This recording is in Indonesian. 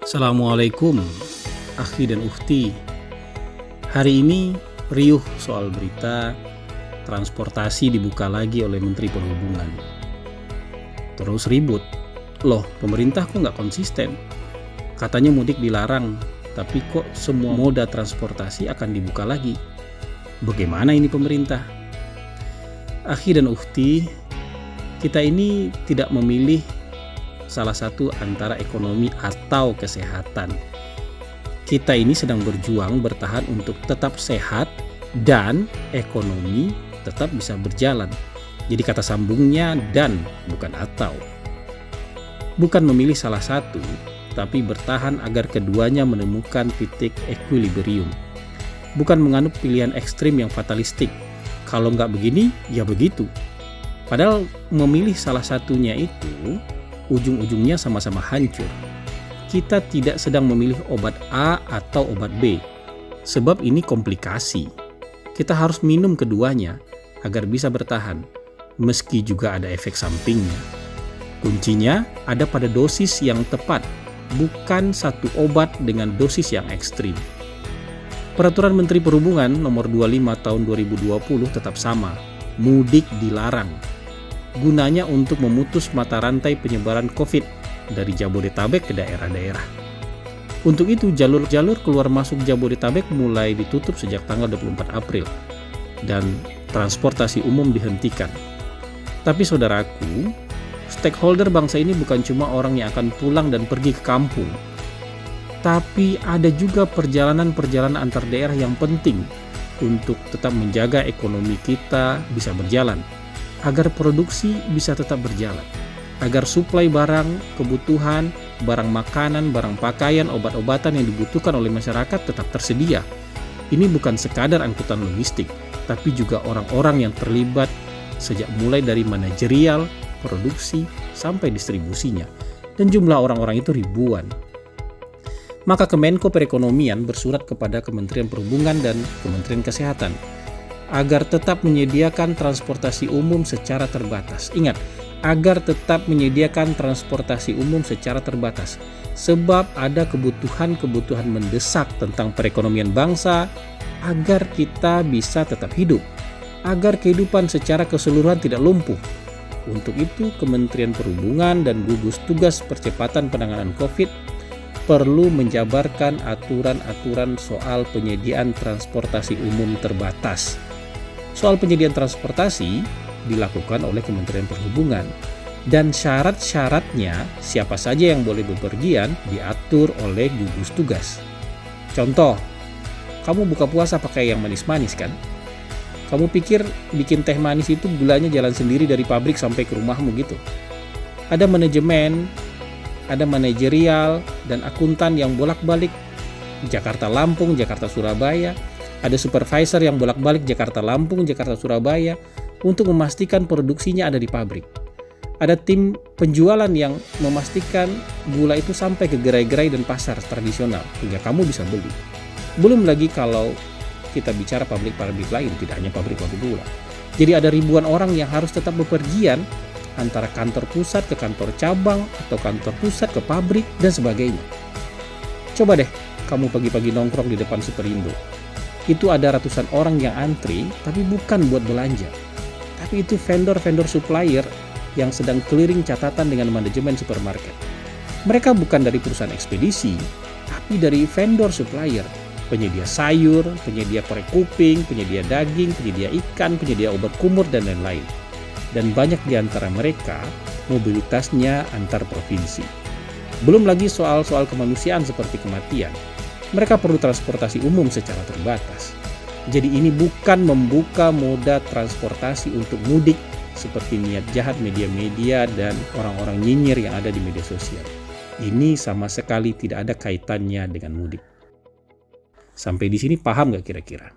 Assalamualaikum, akhi dan ukhti. Hari ini riuh soal berita transportasi dibuka lagi oleh Menteri Perhubungan. Terus ribut, loh pemerintah kok nggak konsisten? Katanya mudik dilarang, tapi kok semua moda transportasi akan dibuka lagi? Bagaimana ini pemerintah? Akhi dan ukhti, kita ini tidak memilih salah satu antara ekonomi atau kesehatan. Kita ini sedang berjuang bertahan untuk tetap sehat dan ekonomi tetap bisa berjalan. Jadi kata sambungnya dan bukan atau. Bukan memilih salah satu, tapi bertahan agar keduanya menemukan titik equilibrium. Bukan menganut pilihan ekstrim yang fatalistik. Kalau nggak begini, ya begitu. Padahal memilih salah satunya itu ujung-ujungnya sama-sama hancur. Kita tidak sedang memilih obat A atau obat B, sebab ini komplikasi. Kita harus minum keduanya agar bisa bertahan, meski juga ada efek sampingnya. Kuncinya ada pada dosis yang tepat, bukan satu obat dengan dosis yang ekstrim. Peraturan Menteri Perhubungan nomor 25 tahun 2020 tetap sama, mudik dilarang. Gunanya untuk memutus mata rantai penyebaran COVID dari Jabodetabek ke daerah-daerah. Untuk itu, jalur-jalur keluar masuk Jabodetabek mulai ditutup sejak tanggal 24 April dan transportasi umum dihentikan. Tapi saudaraku, stakeholder bangsa ini bukan cuma orang yang akan pulang dan pergi ke kampung, tapi ada juga perjalanan-perjalanan antar daerah yang penting untuk tetap menjaga ekonomi kita bisa berjalan, agar produksi bisa tetap berjalan, agar suplai barang, kebutuhan, barang makanan, barang pakaian, obat-obatan yang dibutuhkan oleh masyarakat tetap tersedia. Ini bukan sekadar angkutan logistik, tapi juga orang-orang yang terlibat sejak mulai dari manajerial, produksi, sampai distribusinya. Dan jumlah orang-orang itu ribuan. Maka Kemenko Perekonomian bersurat kepada Kementerian Perhubungan dan Kementerian Kesehatan agar tetap menyediakan transportasi umum secara terbatas. Ingat, agar tetap menyediakan transportasi umum secara terbatas. Sebab ada kebutuhan-kebutuhan mendesak tentang perekonomian bangsa agar kita bisa tetap hidup. Agar kehidupan secara keseluruhan tidak lumpuh. Untuk itu, Kementerian Perhubungan dan gugus tugas percepatan penanganan COVID perlu menjabarkan aturan-aturan soal penyediaan transportasi umum terbatas. Soal penyediaan transportasi dilakukan oleh Kementerian Perhubungan dan syarat-syaratnya siapa saja yang boleh bepergian diatur oleh gugus tugas. Contoh, kamu buka puasa pakai yang manis-manis kan? Kamu pikir bikin teh manis itu gulanya jalan sendiri dari pabrik sampai ke rumahmu gitu? Ada manajemen, ada manajerial dan akuntan yang bolak-balik Jakarta Lampung, Jakarta Surabaya. Ada supervisor yang bolak-balik Jakarta Lampung, Jakarta Surabaya untuk memastikan produksinya ada di pabrik. Ada tim penjualan yang memastikan gula itu sampai ke gerai-gerai dan pasar tradisional hingga kamu bisa beli. Belum lagi kalau kita bicara pabrik-pabrik lain, tidak hanya pabrik-pabrik gula. Jadi ada ribuan orang yang harus tetap bepergian antara kantor pusat ke kantor cabang atau kantor pusat ke pabrik dan sebagainya. Coba deh kamu pagi-pagi nongkrong di depan Superindo. Itu ada ratusan orang yang antri, tapi bukan buat belanja. Tapi itu vendor-vendor supplier yang sedang clearing catatan dengan manajemen supermarket. Mereka bukan dari perusahaan ekspedisi, tapi dari vendor supplier. Penyedia sayur, penyedia korek kuping, penyedia daging, penyedia ikan, penyedia obat kumur, dan lain-lain. Dan banyak di antara mereka mobilitasnya antar provinsi. Belum lagi soal-soal kemanusiaan seperti kematian. Mereka perlu transportasi umum secara terbatas. Jadi ini bukan membuka moda transportasi untuk mudik seperti niat jahat media-media dan orang-orang nyinyir yang ada di media sosial. Ini sama sekali tidak ada kaitannya dengan mudik. Sampai di sini paham gak kira-kira?